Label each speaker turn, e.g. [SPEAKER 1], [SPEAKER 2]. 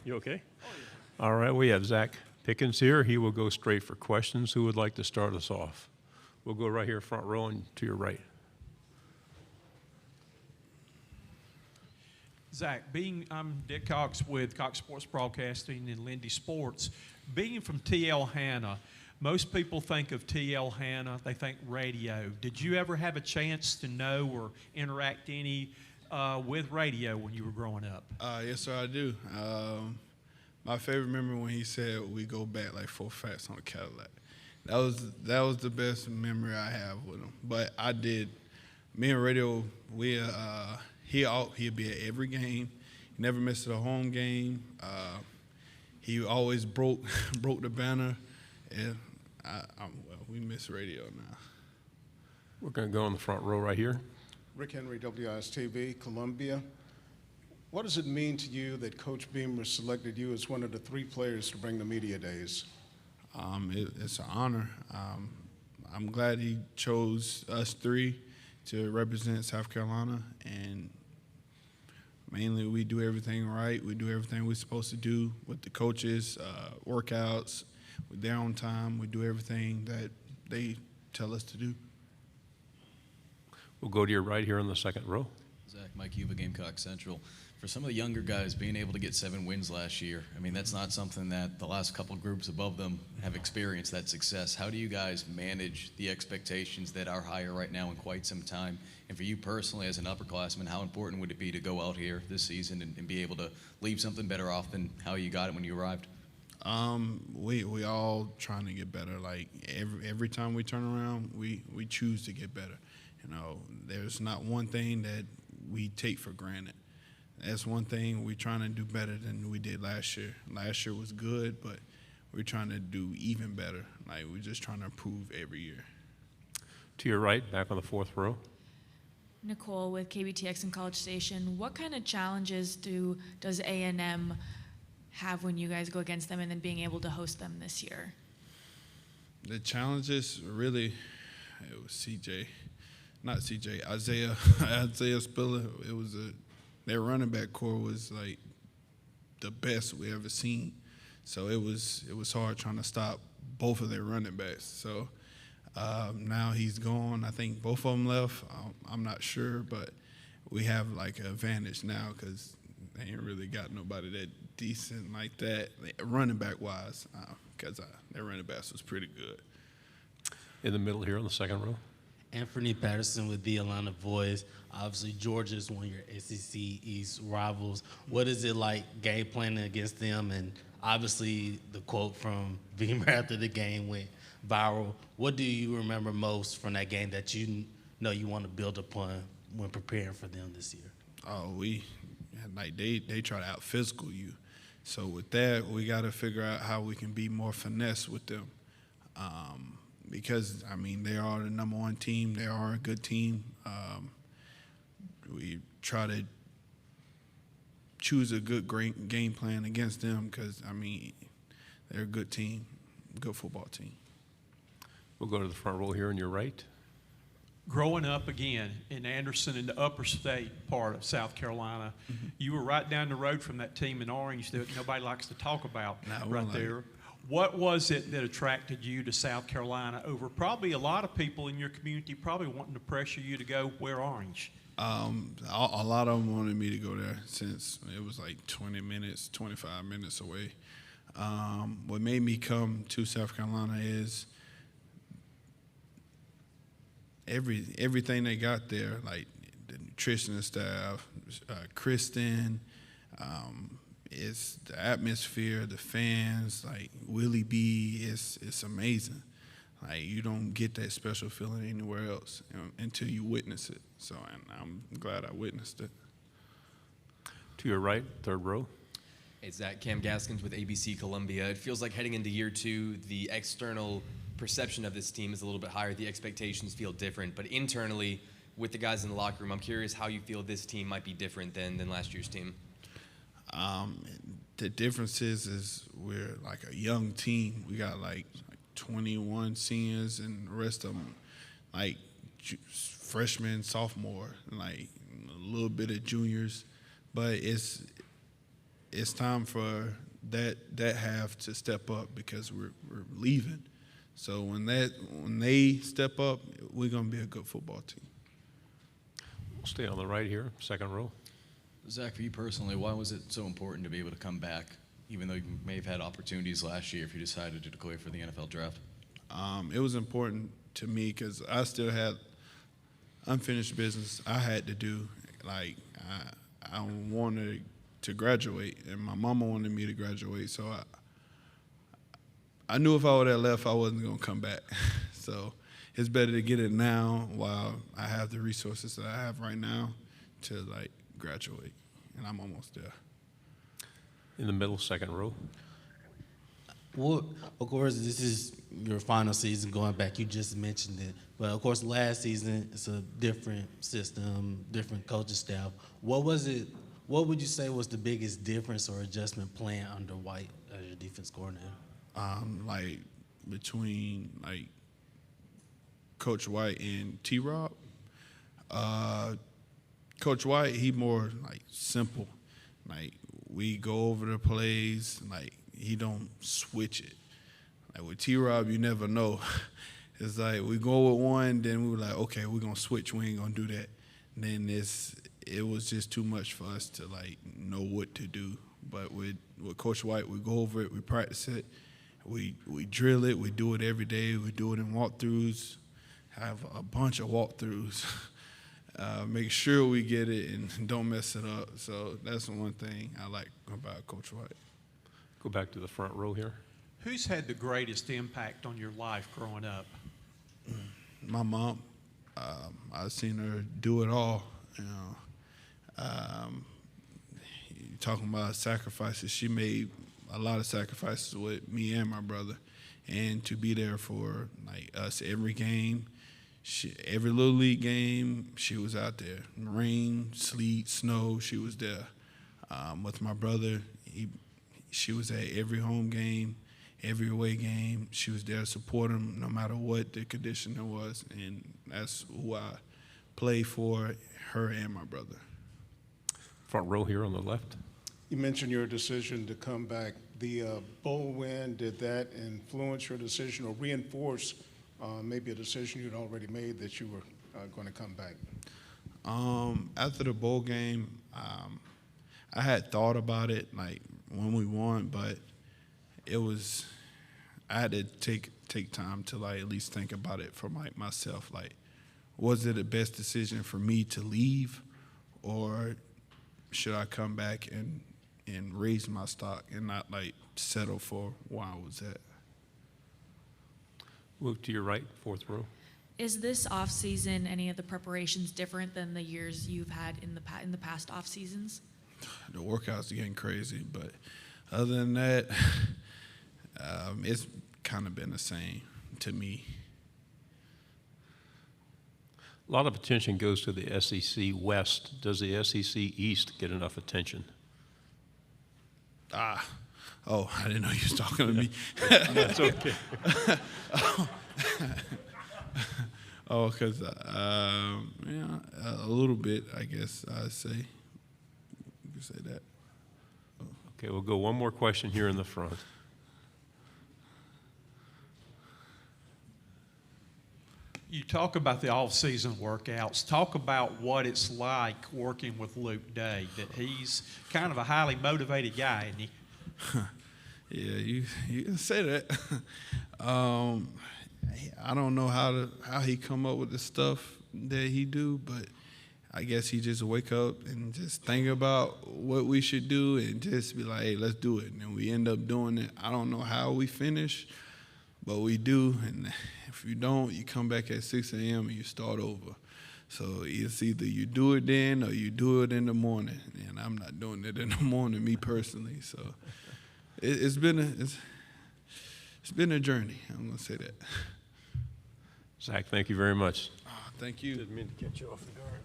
[SPEAKER 1] You okay? All right, we have Zacch Pickens here. He will go straight for questions. Who would like to start us off? We'll go right here, front row, and to your right.
[SPEAKER 2] Zacch, I'm Dick Cox with Cox Sports Broadcasting and Lindy Sports. Being from T.L. Hanna, most people think of T.L. Hanna, they think radio. Did you ever have a chance to know or interact any with radio when you were growing up?
[SPEAKER 3] Yes, sir, I do. My favorite memory when he said we go back like 4 fats on a Cadillac. That was the best memory I have with him. But I did. Me and radio, he'd be at every game. He never missed a home game. He always broke the banner, and we miss radio now.
[SPEAKER 1] We're going to go in the front row right here.
[SPEAKER 4] Rick Henry, WIS-TV, Columbia. What does it mean to you that Coach Beamer selected you as one of the 3 players to bring the media days?
[SPEAKER 3] It's an honor. I'm glad he chose us 3 to represent South Carolina, and mainly we do everything right. We do everything we're supposed to do with the coaches, workouts. We're there on time. We do everything that they tell us to do.
[SPEAKER 1] We'll go to your right here in the second row.
[SPEAKER 5] Zacch, Mike Yuba, Gamecock Central. For some of the younger guys, being able to get 7 wins last year, I mean, that's not something that the last couple of groups above them have experienced, that success. How do you guys manage the expectations that are higher right now in quite some time? And for you personally, as an upperclassman, how important would it be to go out here this season and be able to leave something better off than how you got it when you arrived?
[SPEAKER 3] We all trying to get better. Like every time we turn around, we choose to get better. You know, there's not one thing that we take for granted. That's one thing we're trying to do better than we did last year. Last year was good, but we're trying to do even better. Like, we're just trying to improve every year.
[SPEAKER 1] To your right, back on the fourth row.
[SPEAKER 6] Nicole with KBTX and College Station. What kind of challenges does A&M have when you guys go against them and then being able to host them this year?
[SPEAKER 3] The challenges, really, it was Isaiah Spiller. Their running back core was like the best we ever seen. So it was hard trying to stop both of their running backs. So now he's gone. I think both of them left. I'm not sure, but we have like an advantage now because they ain't really got nobody that decent like that, running back wise, because their running backs was pretty good.
[SPEAKER 1] In the middle here on the second row.
[SPEAKER 7] Anthony Patterson with the Atlanta Voice. Obviously, Georgia's one of your SEC East rivals. What is it like game planning against them? And obviously, the quote from Beamer after the game went viral. What do you remember most from that game that you know you want to build upon when preparing for them this year?
[SPEAKER 3] Oh, they try to out-physical you. So with that, we got to figure out how we can be more finesse with them. Because, I mean, they are the number 1 team. They are a good team. We try to choose a good great game plan against them because, I mean, they're a good team, good football team.
[SPEAKER 1] We'll go to the front row here on your right.
[SPEAKER 2] Growing up again in Anderson in the upper state part of South Carolina, you were right down the road from that team in Orange that nobody likes to talk about right there. What was it that attracted you to South Carolina over probably a lot of people in your community probably wanting to pressure you to go wear orange?
[SPEAKER 3] A lot of them wanted me to go there since it was like 20 minutes, 25 minutes away. What made me come to South Carolina is everything they got there, like the nutritionist staff, Kristen, it's the atmosphere, the fans, like Willie B, it's amazing. Like, you don't get that special feeling anywhere else until you witness it. So, and I'm glad I witnessed it.
[SPEAKER 1] To your right, third row.
[SPEAKER 8] It's Cam Gaskins with ABC Columbia. It feels like heading into year 2, the external perception of this team is a little bit higher. The expectations feel different. But internally, with the guys in the locker room, I'm curious how you feel this team might be different than last year's team.
[SPEAKER 3] The difference is we're like a young team. We got like 21 seniors and the rest of them like freshmen, sophomore, like a little bit of juniors. But it's time for that half to step up because we're leaving. So when they step up, we're gonna be a good football team.
[SPEAKER 1] We'll stay on the right here, second row.
[SPEAKER 5] Zacch, for you personally, why was it so important to be able to come back, even though you may have had opportunities last year if you decided to declare for the NFL draft?
[SPEAKER 3] It was important to me because I still had unfinished business I had to do. Like, I wanted to graduate, and my mama wanted me to graduate, so I knew if I would have left, I wasn't going to come back. So it's better to get it now while I have the resources that I have right now to, like, graduate, and I'm almost there.
[SPEAKER 1] In the middle, second row.
[SPEAKER 7] Well, of course, this is your final season going back. You just mentioned it. But, of course, last season, it's a different system, different coaching staff. What would you say was the biggest difference or adjustment plan under White as your defense coordinator?
[SPEAKER 3] Like, between, like, Coach White and T-Rob, Coach White, he more, like, simple. Like, we go over the plays, like, he don't switch it. Like, with T-Rob, you never know. It's like we go with one, then we were like, okay, we're going to switch. We ain't going to do that. And then it was just too much for us to, like, know what to do. But with Coach White, we go over it, we practice it, we drill it, we do it every day. We do it in walkthroughs, have a bunch of walkthroughs. Make sure we get it and don't mess it up. So that's the one thing I like about Coach White.
[SPEAKER 1] Go back to the front row here.
[SPEAKER 2] Who's had the greatest impact on your life growing up?
[SPEAKER 3] My mom. I've seen her do it all. You know, you're talking about sacrifices. She made a lot of sacrifices with me and my brother, and to be there for like us every game. Every little league game, she was out there. Rain, sleet, snow, she was there. With my brother, she was at every home game, every away game. She was there to support him no matter what the condition it was, and that's who I play for, her and my brother.
[SPEAKER 1] Front row here on the left.
[SPEAKER 4] You mentioned your decision to come back. The bowl win, did that influence your decision or reinforce maybe a decision you'd already made that you were going to come back?
[SPEAKER 3] After the bowl game, I had thought about it, like when we won, but I had to take time to like at least think about it for like myself. Like, was it the best decision for me to leave, or should I come back and raise my stock and not like settle for where I was at?
[SPEAKER 1] Move to your right, fourth row.
[SPEAKER 6] Is this off season any of the preparations different than the years you've had in the past off seasons?
[SPEAKER 3] The workouts are getting crazy, but other than that, it's kind of been the same to me.
[SPEAKER 1] A lot of attention goes to the SEC West. Does the SEC East get enough attention?
[SPEAKER 3] Oh, I didn't know you was talking to me.
[SPEAKER 1] That's okay.
[SPEAKER 3] Oh, because, yeah, a little bit, I guess I'd say. You could say that.
[SPEAKER 1] Okay, we'll go one more question here in the front.
[SPEAKER 2] You talk about the off-season workouts. Talk about what it's like working with Luke Day, that he's kind of a highly motivated guy, isn't he?
[SPEAKER 3] Yeah, you can say that. I don't know how he come up with the stuff that he do, but I guess he just wake up and just think about what we should do and just be like, hey, let's do it. And we end up doing it. I don't know how we finish, but we do. And if you don't, you come back at 6 a.m. and you start over. So it's either you do it then or you do it in the morning. And I'm not doing it in the morning, me personally. So it's been a journey. I'm going to say that.
[SPEAKER 1] Zacch, thank you very much.
[SPEAKER 3] Thank you.
[SPEAKER 1] Didn't mean to catch you off the guard.